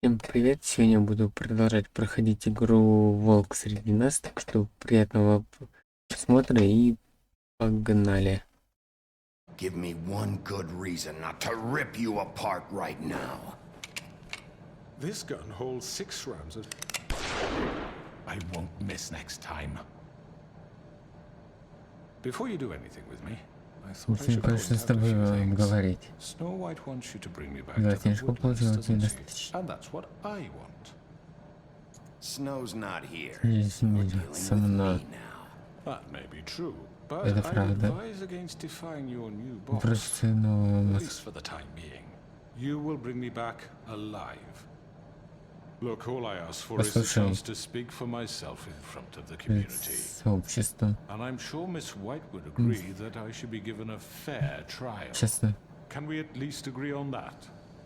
Всем привет! Сегодня буду продолжать проходить игру Волк среди нас, так что приятного просмотра и погнали. Give me one good reason not to rip you apart right now. This gun holds 6 rounds of... I won't miss next time. Before you do anything with me, I thought I should point Конечно, с out a тобой few things. говорить. Snow White wants you to bring me back Да, to the денежку woodlands, получил doesn't she? достаточно. And that's what I want. Snow's not here. Здесь You're мир dealing со with мной. me now. That may be true, but Это I правда. advise against defying your new boss. Просто, At ну, least for the time being. You will bring me back alive. Look, all I ask for is a Послушай. chance to speak for myself in front of the community. сообщество. And I'm sure Miss White would agree that I should be given a fair trial. Честно, Can we at least agree on that?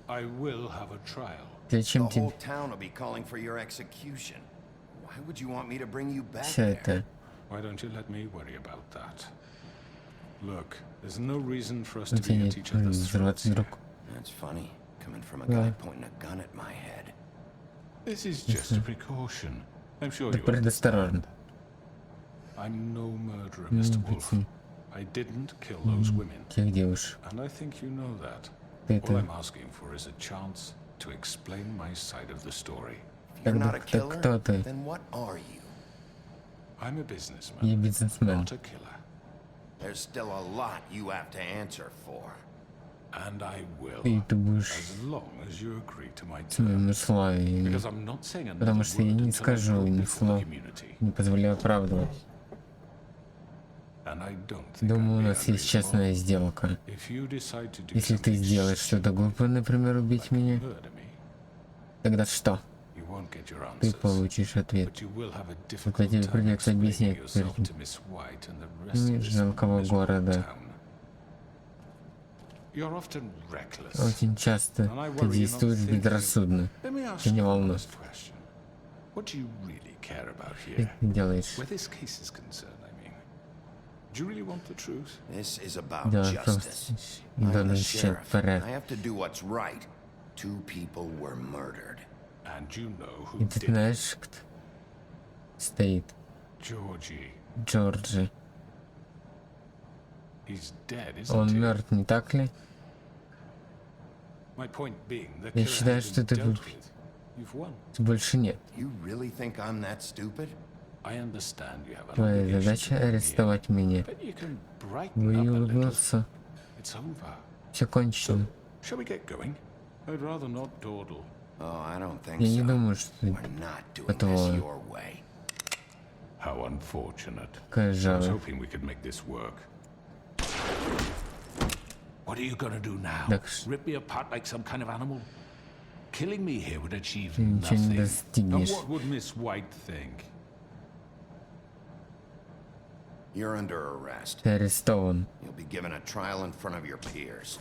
I will have a trial. The зачем whole тебе town will be calling for your execution. Why would you want me to bring you back все there? это? Why don't you let me worry about that? Look, there's no reason for us У to тебя be at нет each other's взрываться throats. друг. That's funny, coming from a Yeah. guy pointing a gun at my head. This is just a precaution. I'm sure you Предосторожно. I'm no murderer, Mr. Wolf. I didn't kill those women, Тех девушек. and I think you know that. Ты All это... I'm asking for is a chance to explain my side of the story. If you're not a Так killer, кто ты? then what are you? I'm a businessman, Я бизнесмен. not a killer. There's still a lot you have to answer for. And I will, И ты будешь as long as you agree to my с terms. моими условиями. Because I'm not saying another Потому что я word не until I скажу prove ни before the слова, community. не позволяю оправдывать. And I don't think Думаю, у I'd be нас есть unreasonable честная сделка. if you decide to do Если ты something сделаешь что-то глупое, например, убить меня, murder me, тогда что? you won't get your Ты answers. получишь ответ. But you will have a Тогда difficult тебе time придется explaining объяснять yourself перед to Miss White and the rest of this жалкого miserable города. town. You're often reckless. Очень часто And I ты worry you're not действуешь thinking. безрассудно. Let me ask Ты не you a волнуйся. honest question. What do you really care about Ты here? делаешь. Where this case is concerned, I mean. Do you really want the truth? This is about Дело justice. просто I'm надо the защищать sheriff. порядок. I have to do what's right. 2 people were murdered. And you know who И ты did it. знаешь, кто стоит? Georgie. Джорджи. He's dead, Он isn't he? мертв, не так ли? My point being, the Я killer считаю, has что been ты dealt тут with. You've won. больше нет. You really think I'm that stupid? I understand you have an Твоя obligation задача to me, арестовать меня. but you can brighten Вы up a little. улыбнулся. It's over. Все кончено. Shall we get going? I'd rather not dawdle. Oh, I don't think Я не so. думаю, что We're not doing this Готово. your way. How unfortunate. такая I was жалость. hoping we could make this work. What are you gonna do now? Так Rip me apart like some kind of animal? Killing me here would achieve Ты ничего не nothing. And достигнешь. what would Miss White think? You're under arrest. Ты арестован. You'll be given a trial in front of your peers.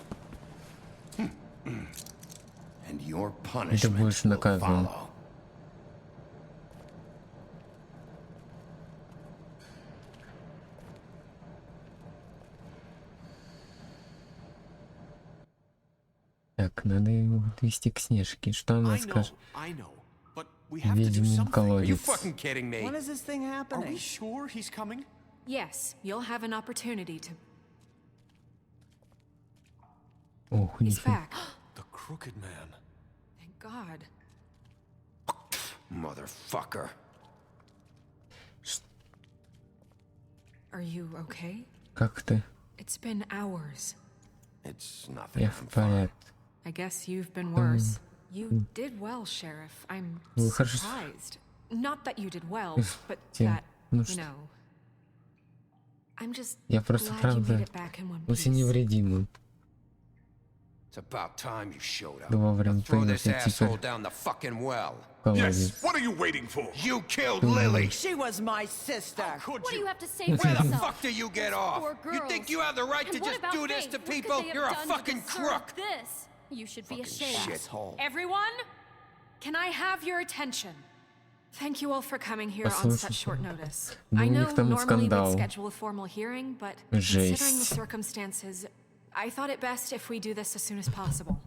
And your punishment будешь will наказан. follow. Так, надо его отвезти к Снежке. Что она скажет? I know, but we have to do Ведьмин something. Are you колодец. fucking kidding me? When is this thing Are happening? we sure he's coming? Yes, you'll have an opportunity to. Ох, He's нифига. back. The crooked man. Thank God. Motherfucker. Are you okay? Как ты? It's been hours. It's nothing. Я I'm в fine. порядке. I guess you've been worse. You did well, Sheriff. I'm Вы хорошо- surprised. Not that you did well, but Тем, that, ну you что, know. I'm just я просто glad you правда made it back in one очень piece. невредимым. It's about time you showed up. Да вовремя Now throw this появился asshole теперь down the fucking well. колодец. What are you waiting for? You killed Lily. She was my sister. Could What do you? you have to say for Where the yourself? fuck do you get off? Poor You think girls. you have the right And to what just about do this Faith? to What could people? they have You're a done to fucking deserve crook. This. You should be ashamed. Shithole. Everyone, can I have your attention? Thank you all for coming here on Послушайте, such short notice. ну, I у know них там normally we'd скандал. schedule a formal hearing, but considering the Жесть. circumstances, I thought it best if we do this as soon as possible.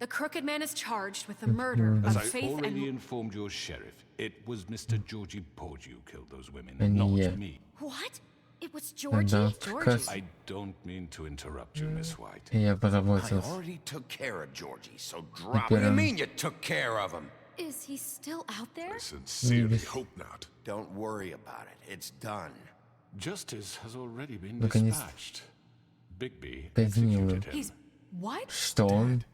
The crooked man is charged with the murder As of I Faith already and... informed your sheriff, it was Mr. Georgie Porgy who killed those women, And not yeah. me. What? It was Georgie? Да, Georgie. приказ. I don't mean to interrupt you, Miss White. Я I позаботился. already took care of Georgie, so drop Теперь it. What do you он- mean you took care of him? Is he still out there? I sincerely hope not. Don't worry about it. It's done. Justice has already been Наконец-то. dispatched. Bigby Казнил. executed him. He's... What? Что он?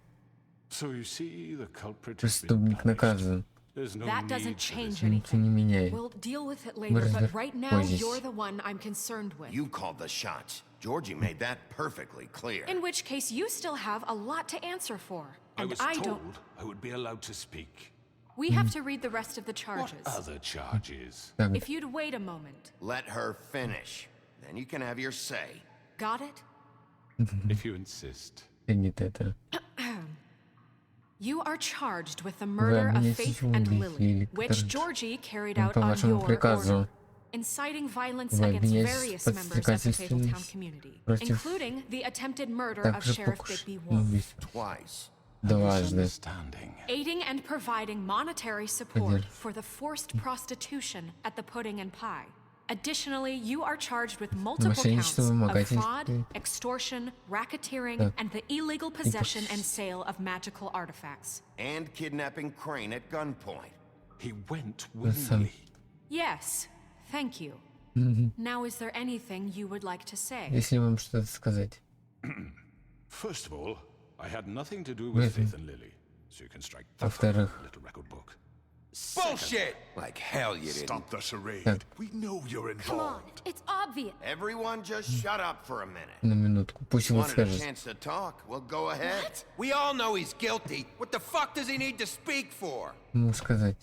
So you see, the culprit has been Преступник punished. наказан. There's no That need doesn't for this. change Ничего anything. не меняет. We'll deal with it later, but right now, разберемся. you're the one I'm concerned with. You called the shots. Georgie made that perfectly clear. In which case, you still have a lot to answer for. I And was I told don't... I would be allowed to speak. We have to read the rest of the What charges. other charges? Так, If you'd wait a moment. Let her finish. Then you can have your say. Got it? If you insist. ценит это. You are charged with the murder of обвиняетесь Faith в and убийстве Lily, или which который- Georgie carried Ну, out по on вашему your приказу. order, inciting violence Вы against обвиняетесь various в members of the подстрекательстве Fabletown community, против- including the attempted murder of Также Sheriff покушение Bigby Wolf, убийства. Twice. Дважды. Misunderstanding. aiding and providing monetary support Поддержать. for the forced prostitution at the Pudding and Pie. Additionally, you are charged with multiple counts Мошенничество, of вымогательство. fraud, extortion, racketeering, Так. and the illegal possession and sale of magical artifacts. And kidnapping Crane at gunpoint. He went сам- willingly. Yes, thank you. Now, is there anything you would like to say? Если вам что-то сказать. First of all, I had nothing to do with Faith and Lily, so you can strike that from Во-вторых. the little record book. Bullshit! Like hell you didn't. Stop the charade. Так. We know you're Come on, involved. it's obvious. Everyone just shut up for a minute. На минутку. Пусть его Wanted a скажет. chance to talk? Well, go ahead. What? We all know he's guilty. What the fuck does he need to speak for? Ему сказать.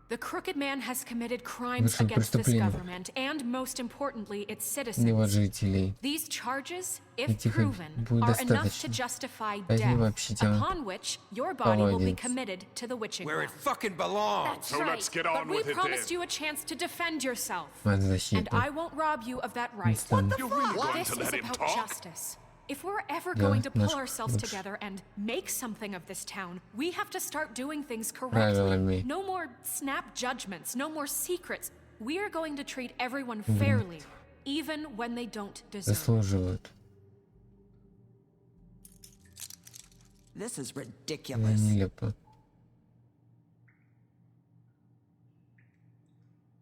The crooked man has committed crimes Совершил against this преступление. government and, most importantly, its Его citizens. жителей. These charges, if Этих proven, будет are enough to достаточно. justify Если death, вообще тебя upon which your body will be повадится. committed to the witching Where well. it fucking belongs. That's So right. let's get But on we with it promised then. you a chance to defend yourself. От And защиты. I won't rob you of that right. What the You're really going This to is let him about talk? justice. If we're ever Да, going to pull наш ourselves лучше. together and make something of this town, we have to start doing things Правилами. correctly. No more snap judgments, no more secrets. We are going to treat everyone fairly, even when they don't deserve it. Заслуживают. This is Это ridiculous. нелепо.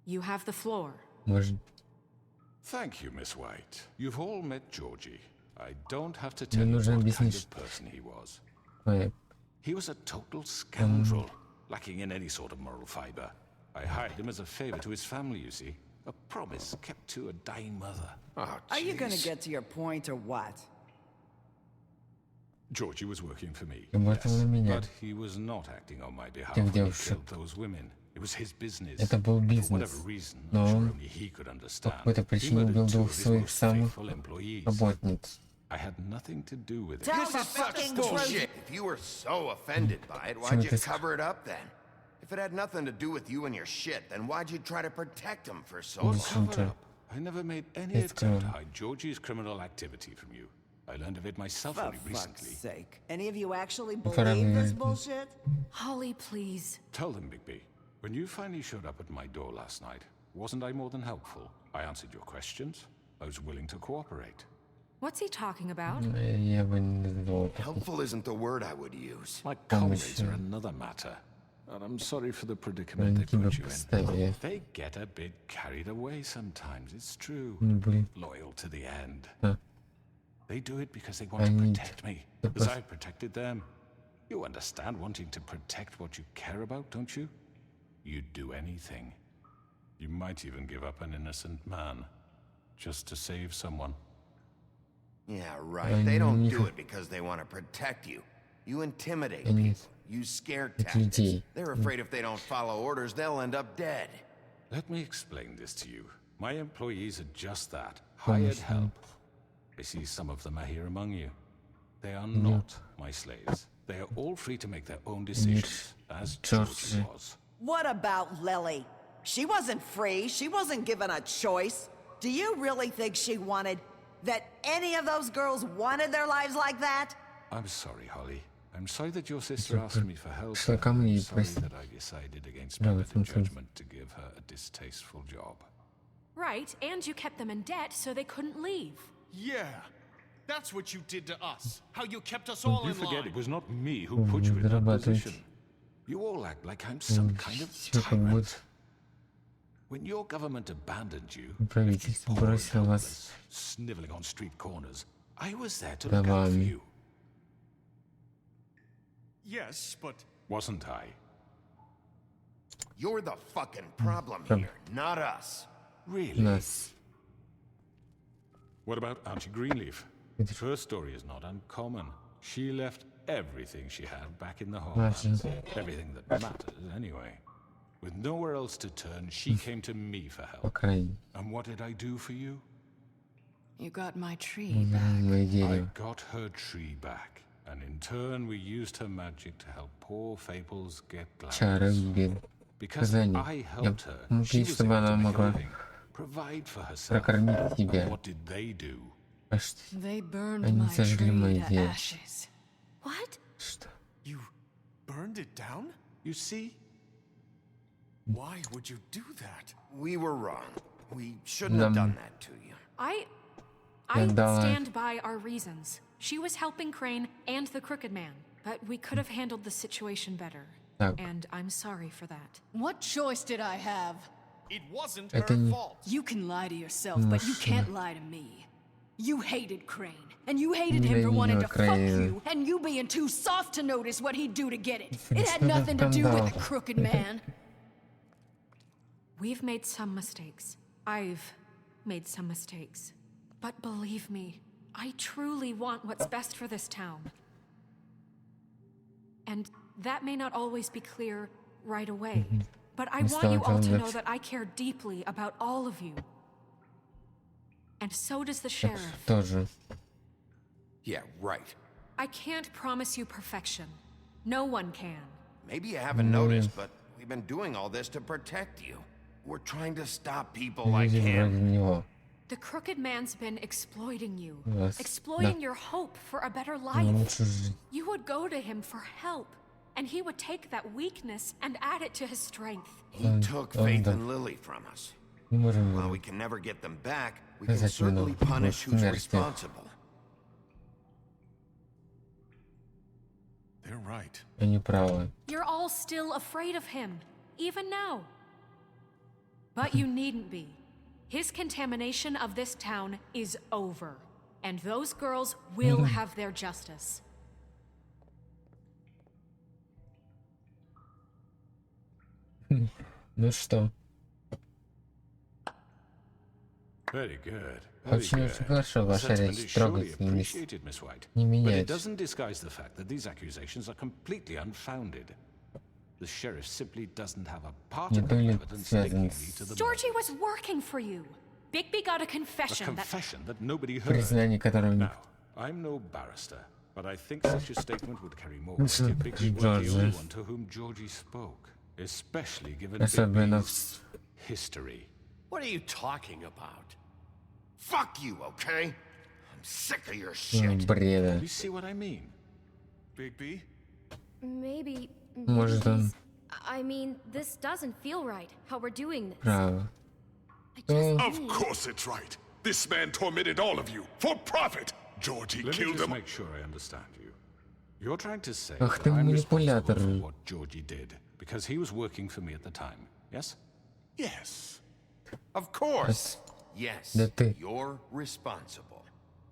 You have the floor. Может, Thank you, Miss White. You've all met Georgie. I don't have to tell you нужно what kind объяснить, of person he was. твоя He was a total scoundrel, lacking in any sort of moral fiber. I hired him as a favor to his family, you see. A promise kept to a dying mother. Oh, Are you gonna jeez. get to your point or what? Georgie was working for me, Работал на меня. but he was not acting on my behalf Тех when he девушек. killed those women. It was his business. Это был For бизнес. whatever reason, Но I'm sure он only he could по understand. какой-то He причине убил murdered two двух of his своих most самых faithful employees. работниц. I had nothing to do with it. Tell This the is such fucking bullshit. truth. If you were so offended by it, Почему why'd you ты ск- cover it up then? If it had nothing to do with you and your shit, then why'd you try to protect him for so long? Зачем Cover ты? up. I never made any It's attempt to gone. hide Georgie's criminal activity from you. I learned of it myself For only fuck's recently. sake. Any of you actually Пора believe this мне- bullshit? Holly, please. Tell them, Bigby, when you finally showed up at my door last night, wasn't I more than helpful? I answered your questions. I was willing to cooperate. What's he talking about? Я бы не назвал это. Helpful isn't the word I would use. My comrades are another matter. And I'm sorry for the predicament Они they тебя put you in. поставили. They get a bit carried away sometimes, it's true. Блин. Loyal to the end. А. They do it because they want to Они protect me, типа as с- I protected them. You understand wanting to protect what you care about, don't you? You'd do anything. You might even give up an innocent man, just to save someone. Yeah, right. They don't do it because they want to protect you. You intimidate Они people. Use scare эти tactics. людей. They're afraid if they don't follow orders, they'll end up dead. Let me explain this to you. My employees are just that, hired help. I see some of them are here among you. They are not my slaves. They are all free to make their own decisions, as Georgie Georgie. was. What about Lily? She wasn't free. She wasn't given a choice. Do you really think she wanted... that any of those girls wanted their lives like that? I'm sorry, Holly. I I'm sorry that your sister asked me for help. Что ко мне I'm sorry просит. that I decided against my better judgment to give her a distasteful job. Right, and you kept them in debt so they couldn't leave. Yeah. That's what you did to us. How you kept us all You in forget line. it was not me who put you in that position. You all act like I'm some kind of Всё как tyrant. будто When your government abandoned you, правительство poor and бросило вас helpless, sniveling on street corners, I was there to look out for домами. you. Yes, but Wasn't I? You're the fucking problem here, not us. Really? Нас. What about Auntie Greenleaf? Her story is not uncommon. She left everything she had back in the homeland. Everything that matters, anyway. With nowhere else to turn, she came to me for По help. крайней And what did I do for you? You got my tree мере, back. моё I дерево. got her tree back. And in turn, we used her magic to help poor Fables get Чары gladness. без Because наказаний. I helped her, Внутри, she was чтобы able она to make a могла living, provide for herself. прокормить And тебя. what did they do? А что? They burned Они my сожгли tree мои to деревья. ashes. What? Что? you burned it down? You see? Why would you do that? We were wrong. We shouldn't have done that to you. I дала- stand by our reasons. She was helping Crane and the Crooked Man, but we could have handled the situation better. Так. And I'm sorry for that. What choice did I have? It wasn't Это her не- fault. You can lie to yourself, but you Машина. can't lie to me. You hated Crane, and you hated him for wanting to Ненавидела fuck Крейна. you, and you being too soft to notice what he'd do to get it. Ты It had что nothing to do with скандал? the Crooked Man. We've made some mistakes. I've made some mistakes. But believe me, I truly want what's best for this town. And that may not always be clear right away. But I want you all to know that I care deeply about all of you. And so does the sheriff. Тоже. Yeah, right. I can't promise you perfection. No one can. Maybe you haven't noticed, but we've been doing all this to protect you. We're trying to stop people like Люди вроде him. него. The Crooked Man's been exploiting you. Yes. Exploiting your hope for a better На life. лучшую жизнь. You would go to him for help, and he would take that weakness and add it to his strength. He took faith да. in Lily from us. Не можем While его we can never get them back, we can сказать certainly вину punish в who's смерти. responsible. They're right. Они правы. You're all still afraid of him, even now. But you needn't be. His contamination of this town is over, and those girls will have their justice. Ну что? Very good. Very Очень good. хорошо, The ваша sentiment речь is surely трогательная, appreciated, Miss White. не But it меняется. doesn't disguise the fact that these accusations are completely unfounded. The sheriff simply doesn't have a particle of ли evidence связано linking me to the Georgie was working for you. Bigby got a a confession that... confession that nobody heard. Признание, которого не... Now, I'm no barrister, but I think such a statement would carry more weight Listen, if Bigby was the George, only one to whom Georgie spoke, especially given Особенно Bigby's history. What are you talking about? Fuck you, okay? I'm sick of your в shit. бреда. You see what I mean? Bigby? Maybe. Может, он I mean, this doesn't feel right, how we're doing this. прав. I just Of course it's right. This man tormented all of you for profit. Georgie Let me killed just him. make sure I understand you. You're trying to say Ах that ты I'm responsible манипулятор. for what Georgie did because he was working for me at the time, yes? Yes. Of course. Yes, Да ты- you're responsible.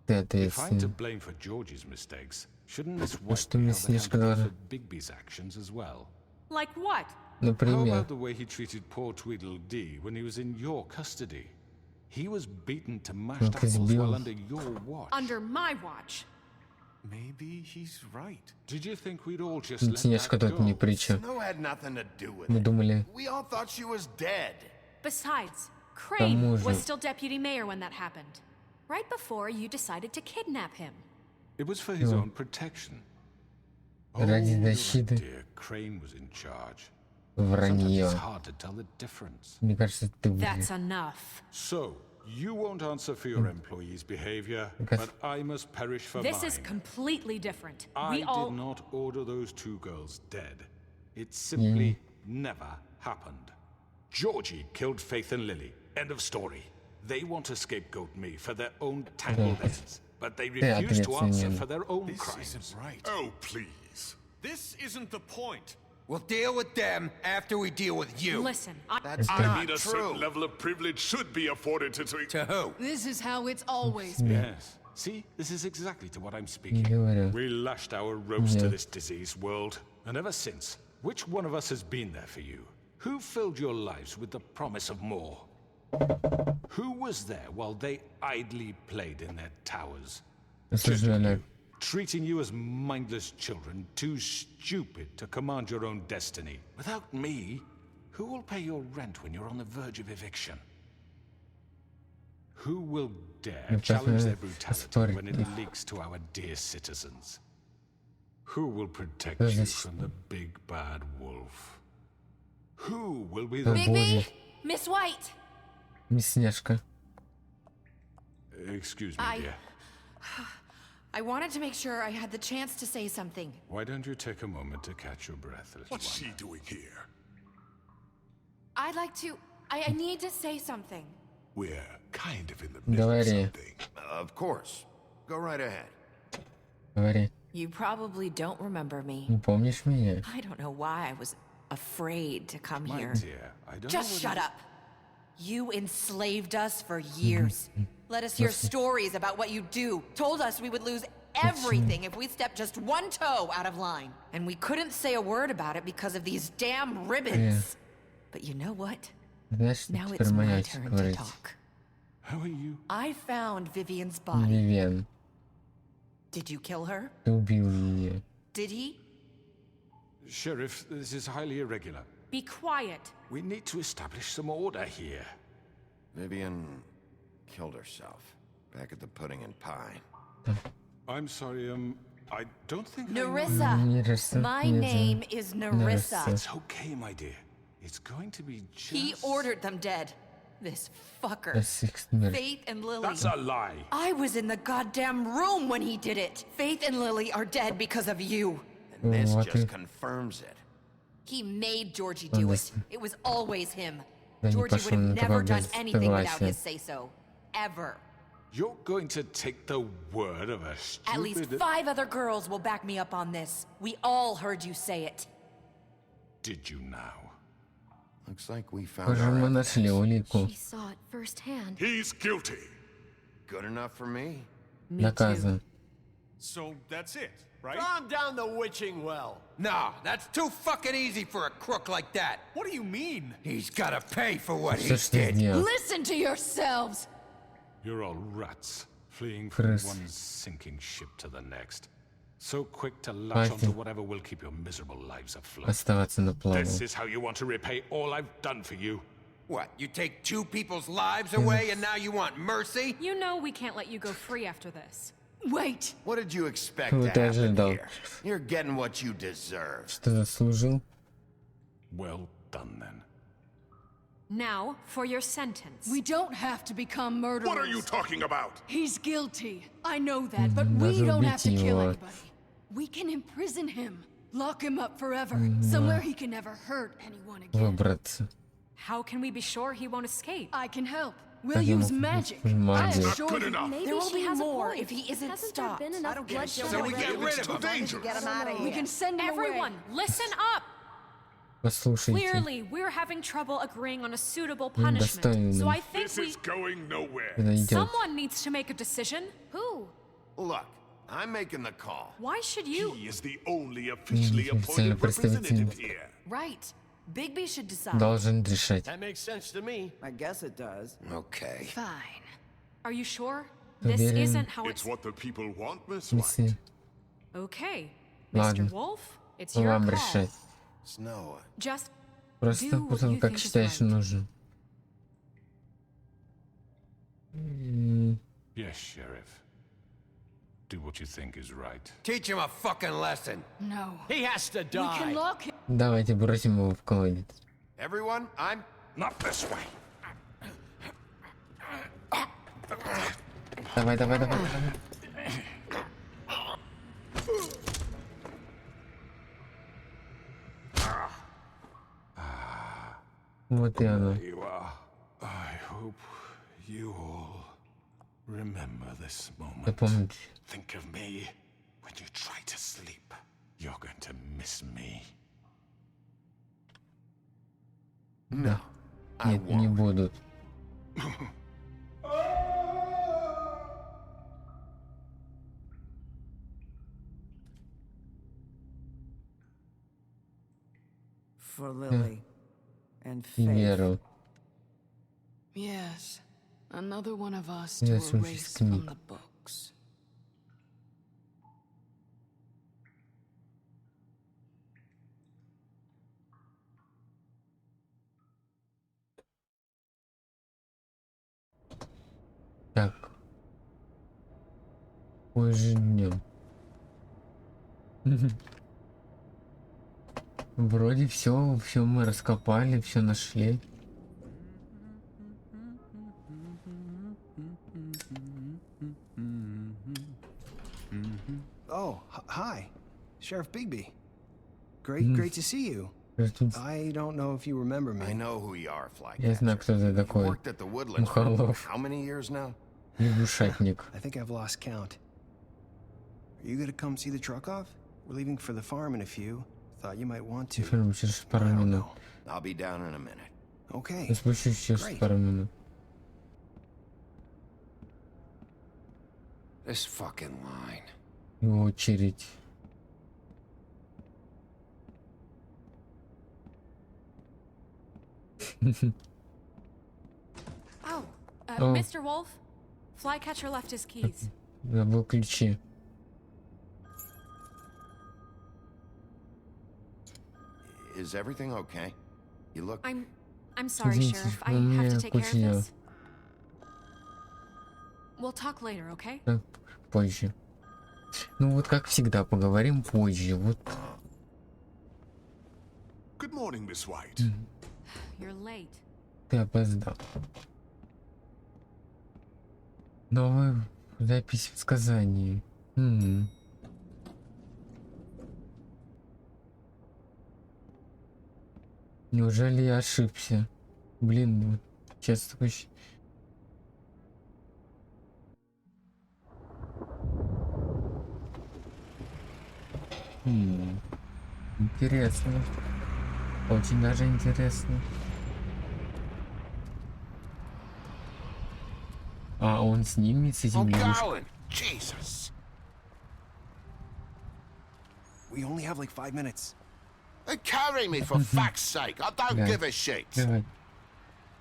Ты If I'm to ответственен. blame for Georgie's mistakes, shouldn't Miss White что be мисс held Снежка accountable должна- for Bigby's actions as well? Like what? How Например, about the way he treated poor Tweedledee when he was in your custody? He was beaten to mashed Он apples избил. while under your watch. Under my watch. Maybe he's right. Did you think we'd all just let Снежка that тут не go? при чем. Snow had nothing to do with Мы it. думали, We all thought she was dead. Besides, Crane тому же. was still deputy mayor when that happened. Right before you decided to kidnap him. It was for his own protection. Oh, ради you're right, защиты. dear. Crane was in charge. Sometimes Вранье. it's hard to tell the difference. Мне кажется, ты That's врешь. enough. So, You won't answer for your employees' behavior, but I must perish for This mine. is completely different. I We all... did not order those 2 girls dead. It simply never happened. Georgie killed Faith and Lily. End of story. They want to scapegoat me for their own tangled ends, but they refuse to answer for their own crimes. This isn't right. Oh, please. This isn't the point. We'll deal with them after we deal with you. Listen, That's I not mean, a true. certain level of privilege should be afforded to... To who? This is how it's always been. Yes. See, this is exactly to what I'm speaking. говорю. We lashed our ropes to this diseased world, and ever since, which one of us has been there for you? Who filled your lives with the promise of more? Who was there while they idly played in their towers? Осуждаю. Treating you as mindless children, too stupid to command your own destiny. Without me, who will pay your rent when you're on the verge of eviction? Who will dare challenge their brutality when it leaks to our dear citizens? Who will protect you from the big bad wolf? Who will be the... Боже, Miss White! Мясняшка. Excuse me, dear. I wanted to make sure I had the chance to say something. Why don't you take a moment to catch your breath, little What's one? she doing here? I'd like to... I need to say something. We're kind of in the middle of Говори. something. Of course. Go right ahead. Говори. You probably don't remember me. Не помнишь меня? I don't know why I was afraid to come My here. dear, I don't Just know shut what up. You enslaved us for years. Let us hear stories about what you do. Told us we would lose everything if we stepped just one toe out of line. And we couldn't say a word about it because of these damn ribbons. But you know what? Знаешь, Now теперь it's моя my очередь turn to говорить. talk. How are you? I found Vivian's body. Вивиан, Did you kill her? ты убил ее. Did he? Sheriff, this is highly irregular. be quiet. We need to establish some order here. Vivian killed herself back at the Pudding and Pie. I'm sorry, I don't think Narissa. Nerissa, My Nerissa. name is Narissa. It's okay, my dear. It's going to be just... He ordered them dead. This fucker. Расик смерть. Faith and Lily. That's a lie. I was in the goddamn room when he did it. Faith and Lily are dead because of you. And this what just the- confirms it. He made Georgie do it. It was always him. Да не Georgie would пошел have на never такое done без anything without согласия. his say-so. Ever. You're going to take the word of a stupid... At least 5 other girls will back me up on this. We all heard you say it. Did you now? Looks like we found Похоже, our мы evidence. нашли улику. She saw it firsthand. He's guilty. Good enough for me? Наказан. So that's it, right? Calm down the witching well. No, that's too fucking easy for a crook like that. What do you mean? He's gotta pay for what he Что ж ты did. сделал? Listen to yourselves! You're all rats, fleeing from Chris. one sinking ship to the next. So quick to latch onto Хватит whatever will keep your miserable lives afloat. оставаться на плаву. This is how you want to repay all I've done for you. What, you take 2 people's lives away and now you want mercy? You know we can't let you go free after this. Wait! What did you expect Чего to ты happen ожидал? here? You're getting what you deserve. Что заслужил? Well done, then. Now, for your sentence. We don't have to become murderers. What are you talking about? He's guilty. I know that, but Даже we don't have to убить kill его. anybody. We can imprison him. Lock him up forever. Somewhere he can never hurt anyone again. Выбраться. How can we be sure he won't escape? I can help. We'll Как ему use magic. I магию? Not assure good you. enough. Maybe There will she be has more a point. if he isn't Hasn't stopped. there been enough bloodshed So we already? get rid It's of too him. dangerous. Get him out of We here. can send him Everyone, away. listen up! Послушайте. Clearly, we're having trouble agreeing on a suitable punishment. So I think This we... is going nowhere. Куда идет? Someone needs to make a decision. Who? Look, I'm making the call. Why should you... He is the only officially Официально appointed представитель. representative here. Right. Bigby should decide. Должен решать. That makes sense to me. I guess it does. Okay. Fine. Are you sure? This Уверен. isn't how It's it's... what the people want, Miss White. Если Okay. Ладно. Mr. Wolf, it's your вам call. решать. Snow. Just Просто do what потом you как think is считаешь right. нужен. Yes, Sheriff. Do what you think is right. Teach him a fucking lesson. No. He has to We can die. lock him. Давайте бросим его в колодец. Everyone, I'm... Not this way. Давай, давай, давай, давай. Вот и оно. There you are. I hope you all remember this moment. Запомните. Think of me when you try to sleep. You're going to miss me. No, I Нет, не won't. будут. For Lily and И Faith. веру. Yes, another one of us Я to слушаю erase книг. from the books. Так. Позже днем. Вроде все мы раскопали, все нашли. Oh, hi, Sheriff Bigby. Great to see you. I don't know if you remember me. I know who you are, Fly. Я знаю, кто ты такой. Worked at the Woodlands for Мухолов. how many years now? Лягушатник. I think I've lost count. Are you gonna come see the truck off? We're leaving for the farm in a few. Thought you might want to. Фильм через пару I don't минут. know. I'll be down in a minute. Okay. Я спущусь через Great. пару минут. This fucking line. И очередь. Oh, Oh. Mr. Wolf, Flycatcher left his keys. Забыл ключи. Is everything okay? You look. I'm sorry, Извините, Sheriff. I у have меня to take care куча of дел. this. We'll talk later, okay? Так, позже. Ну вот как всегда, поговорим позже. Вот. Good morning, Miss White. You're late. Ты опоздал. Новая запись в сказании. Неужели я ошибся? Блин, вот сейчас такой... Интересно. Очень даже интересно. А он с ними, с этим Oh, лягушкой? Colin! Jesus! We only have like 5 minutes. Carry me for fuck's sake! I don't Да. give a shit! Давай.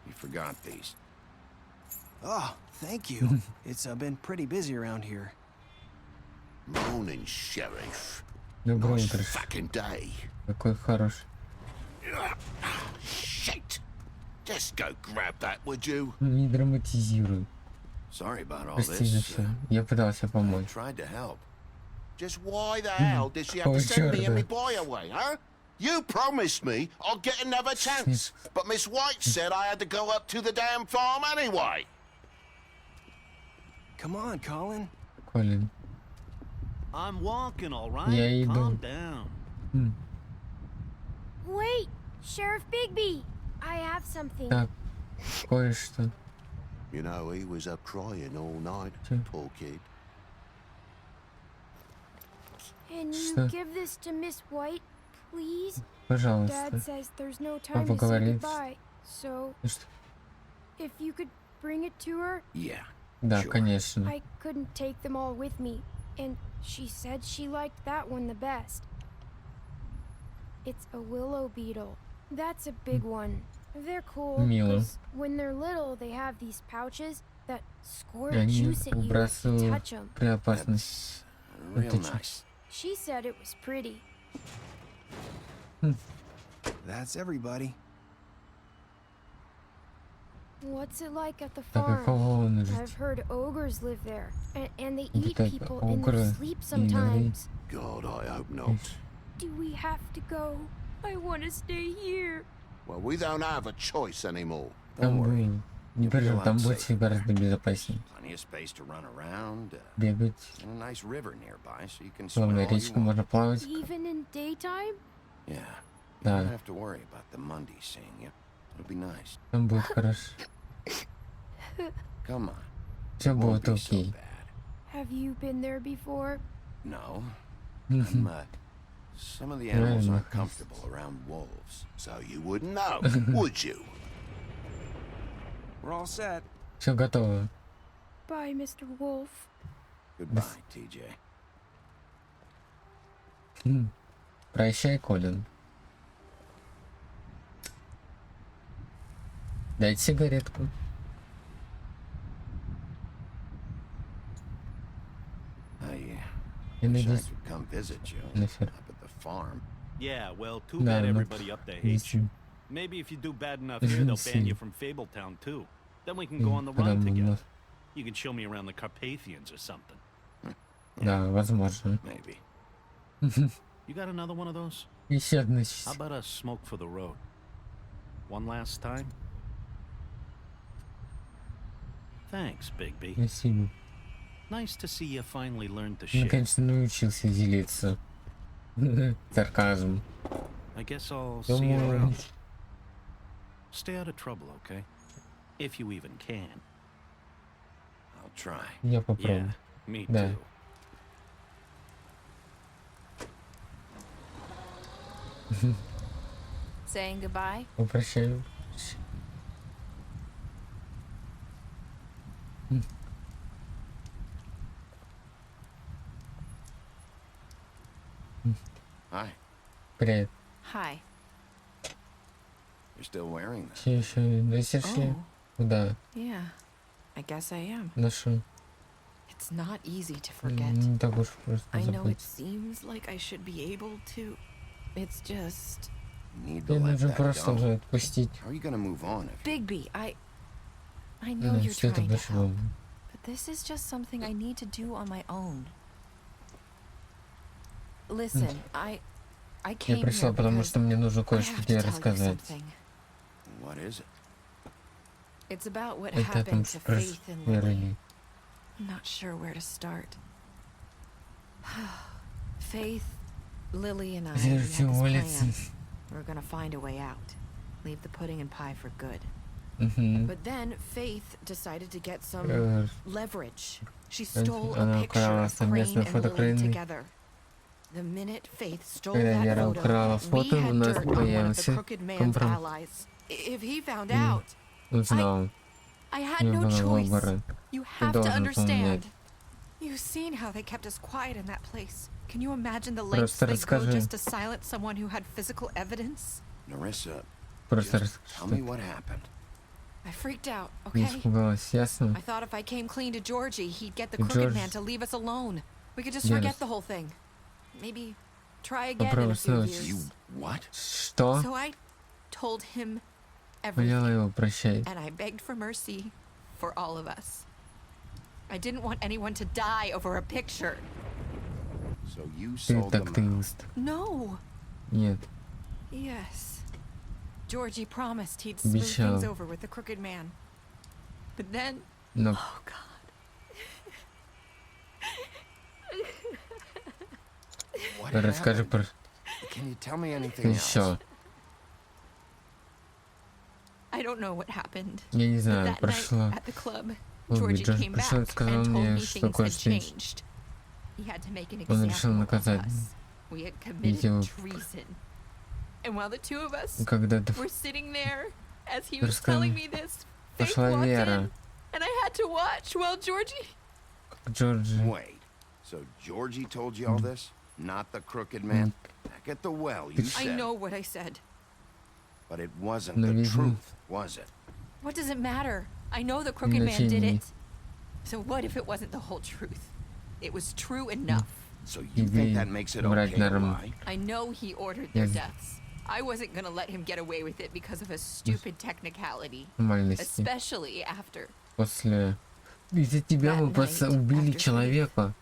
You forgot these. Oh, thank you. It's been pretty busy around here. Morning, Sheriff. Доброе Nice утро. fucking day. Какой хороший. Shit! Just go grab that, would you? Не драматизируй. Sorry about all Прости за this. все. Я пытался помочь. Tried to help. Just why the hell did she have Oh, to send me sure. and my boy away, huh? You promised me I'll get another chance, but Miss White said I had to go up to the damn farm anyway. Come on, Colin. Колин. I'm walking, all right? Я иду. Calm down. Wait, Sheriff Bigby, I have something. Так, кое-что. You know, he was up crying all night, Sure. poor kid. Can you Что? give this to Miss White, please? Пожалуйста. Dad says there's no time Папа to say говорит, goodbye, so что... if you could bring it to her. Yeah. Да, Sure. конечно. I couldn't take them all with me, and she said she liked that one the best. It's a willow beetle. That's a big one. They're cool Мило. 'cause when they're little, they have these pouches that squirt И они juice at you if you выбрасывают touch them. при опасности. Real Это чё? nice. She said it was pretty. That's everybody. What's it like at the Так, farm? какого он I've жить? heard ogres live there, and they Вот eat так, people in their огры sleep и игры. sometimes. God, I hope not. Do we have to go? I want to stay here. Well, we don't have a choice anymore. Там Don't worry. был Не переживай, там будет все гораздо безопаснее. Plenty of space to run around, Бегать. and a nice river nearby, so you can swim Главное, all you речку want. можно плавать. Even in daytime? Yeah. You Да. don't have to worry about the Monday seeing you. It'll be nice. Там будет хорошо. Come on. Все Won't будет be so окей. bad. Have you been there before? No. Мгм. Some of the animals Правильно. aren't comfortable around wolves, so you wouldn't know, would you? We're all set. Все готово. Bye, Mr. Wolf. Goodbye, TJ. Прощай, Колин. Дайте сигаретку. I Я wish I надеюсь, could come visit you Нефер. up at the farm. Yeah, well, too Да, bad ну, everybody up there hates you. Maybe if you do bad enough here, they'll ban you from Fabletown too. Then we can go on the run together. You can show me around the Carpathians or something. Да, возможно. Maybe. You got another one of those? Еще одна How about a smoke for the road? One last time? Thanks, Bigby. Спасибо. Nice to see you finally learned to share. Наконец-то научился делиться. Сарказм. I guess I'll see you Думаю, around. Stay out of trouble, okay? If you even can. I'll try. я Yeah, попробую. me Да. too. Saying goodbye? Попрощаю. Hi. Привет. Hi. You're still wearing this. Все еще носишь? Куда? Yeah, I guess I am. Ношу. It's not easy to forget. Не так уж просто I know it забыть. seems like I should be able to. It's just... You need to Тебе let нужно that просто go. уже отпустить. How are you gonna move on if Bigby, I know you're Что это trying to пошло? help, but this is just something I need to do on my own. Listen, I Я came пришла, here потому because что мне нужно I кое-что have тебе to tell you рассказать. something. What is it? It's about what Это о том, happened что to Faith and Lily. происходило. I'm not sure where to start. Faith, Lily, and I we had this plan. We're gonna find a way out. Leave the pudding and pie for good. But then Faith decided to get some leverage. She stole a picture of Crane and Lily together. The minute Faith stole that photo, we had dirt on one of the crooked man's allies. If he found out, I had no choice. You have to understand. You've seen how they kept us quiet in that place. Can you imagine the lengths they go just to silence someone who had physical evidence? Narissa, Просто just tell me what happened. I freaked out, не okay? испугалась, ясно? I thought if I came clean to Georgie, he'd get the crooked man to leave us alone. We could just forget the whole thing. Maybe try again in a few years. You what? Что? So I told him Велела everything. его прощать. And I begged for mercy for all of us. I didn't want anyone to die over a picture. So you Ты sold them так out. ты... No. Нет. Yes. Georgie promised he'd smooth things over with the crooked man. But then... Но Oh, God. What расскажи happened? про... Can you tell me anything else? Еще. I don't know what happened. Я не But знаю, that прошло. night at the club, Ой, Georgie Джордж came пришел и back сказал and told мне, me что things had кое-что... changed. He had to make an Он решил example of наказать. us. We had Видео. committed treason. And while the two of us Когда ты were sitting there, as he was рассказал, telling me this, Faith пошла walked Вера. in, and I had to watch while Georgie... Джорджи. Wait, so Georgie told you all this? Not the crooked man? Back at the well, you I said. know what I said. But it wasn't Но the ведь truth, was it? What does it matter? I know the crooked man did it. So what if it wasn't the whole truth? It was true enough. So you think that makes it okay to lie? I know he ordered their deaths. I wasn't gonna let him get away with it because of a stupid technicality. Нормальности. Especially after. После... Из-за тебя мы просто убили человека.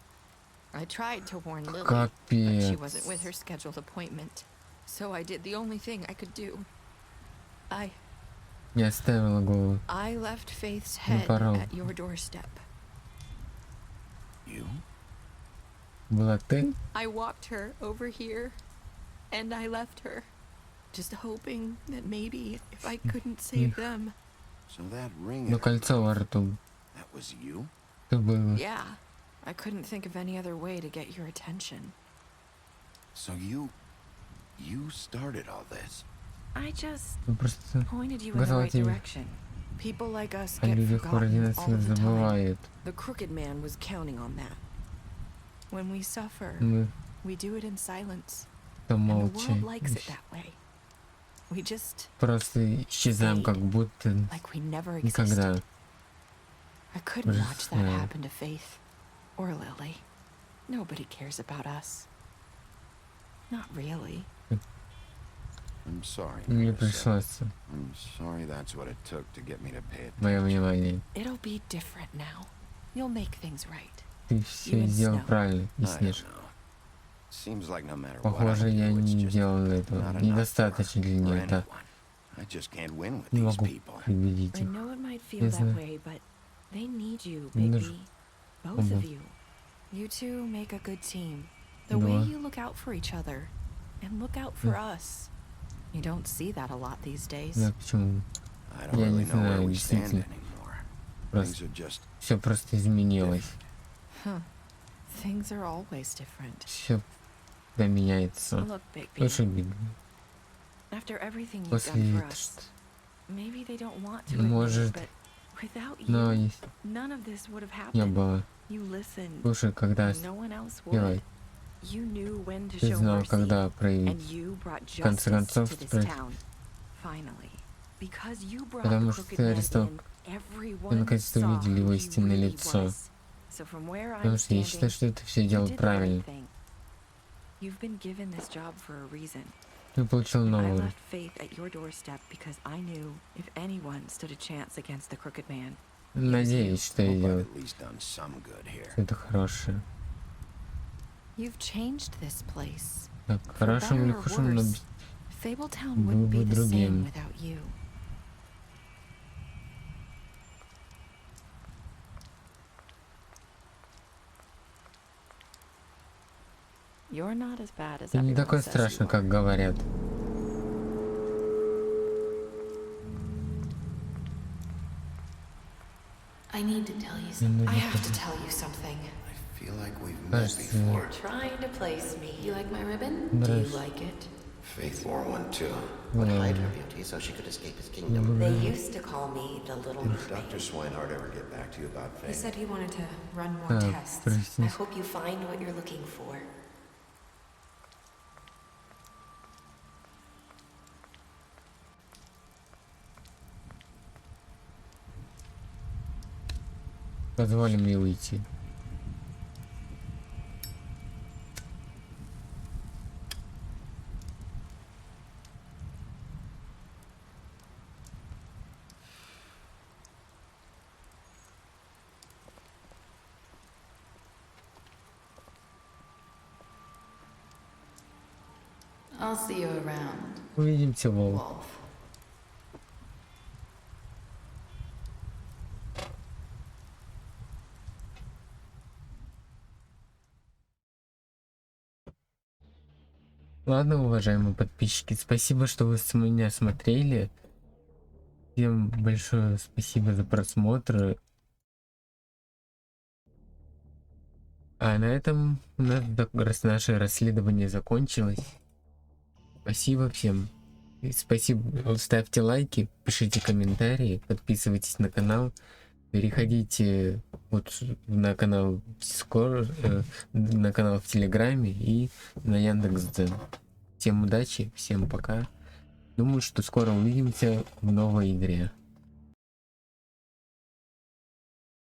I tried to warn Lily, but she Капец. wasn't with her scheduled appointment. So I did the only thing I could do. I Не оставила голову. I left Faith's На head порог. at your doorstep. You? Была ты? I walked her over here, and I left her, just hoping that maybe if I couldn't save them. So that ring. Но кольцо во рту. That was you? Что было? Yeah, I couldn't think of any other way to get your attention. So you started all this. I just Ну просто pointed you in the сказала right тебе. direction. People like us О get людях в forgotten all ординациях of the time. забывают. The crooked man was counting on that. When we suffer, Мы we do it in silence. там And the world молча. likes it that way. We just Просто исчезаем, как будто like we never existed. никогда. I couldn't watch that Yeah. happen to Faith or Lily. Nobody cares about us. Not really. I'm sorry. Мне Marissa. пришлось I'm sorry that's what it took to get me to pay мое attention. внимание. It'll be different now. You'll make things right. Ты все сделал правильно, и I don't Снеж. know. Seems like no matter what I Похоже, я do, it's не just делал этого. not enough Недостаточно для for нее. Это anyone. I just can't win with не these могу people. победить I их. know it might feel Я that знаю. way, but they need you, Мне baby. нужно Both оба. of you. You two make a good team. The Да. way you look out for each other and look out for us. You don't see that a lot these days. Да, почему? I don't Я really не know where знаю, we stand действительно. anymore. Things Просто are just все просто изменилось. Huh. Things are always different. Все меняется. Look, Bigby. Слушай, Биг, After everything you've после done for us, maybe they don't want to admit it, может, but without но you, если none of this would have не happened. было. You listened. Слушай, когда when no one else would. делай, You knew when to ты show знал, mercy, когда and проявить. you brought В конце justice концов, to this справедливость. town. Finally, because you brought Потому the что crooked ты man арестовал. in, everyone Мы наконец-то saw увидели его who he истинное really лицо. was. So from where I'm Потому что я считаю, standing, что ты все you делал did the правильно. right thing. You've been given this job for a reason. Ты получил I новую. left Faith at your doorstep because I knew if anyone stood a chance against the crooked man. Надеюсь, что я hope I've делаю at least done some good here. что-то хорошее. You've changed this place. Так, For хорошим или better or худшим, но worse, Fabletown был wouldn't бы be the same другим. without you. You're not as bad as Ты не everyone такой says you страшный, are. как говорят. I need to tell you Мне something. нужно I have to сказать. tell you something. I feel like we've met Кажется, before. Trying to place me. You like my ribbon? Nice. Do you like it? Faith wore one too. Would Well, hide her beauty so she could escape his kingdom. They used to call me the little Did mermaid. Dr. Swinehart ever get back to you about He Faith? said he wanted to run more Так, tests. простите. I hope you find what you're looking for. Позволь мне уйти. I'll see you around, Увидимся, Волк. Wolf. Ладно, уважаемые подписчики, спасибо, что вы с меня смотрели. Всем большое спасибо за просмотр. А на этом у нас наше расследование закончилось. Спасибо всем. И спасибо, ставьте лайки, пишите комментарии, подписывайтесь на канал. Переходите вот на канал на канал в Телеграме и на Яндекс.Дзен. Всем удачи, всем пока. Думаю, что скоро увидимся в новой игре.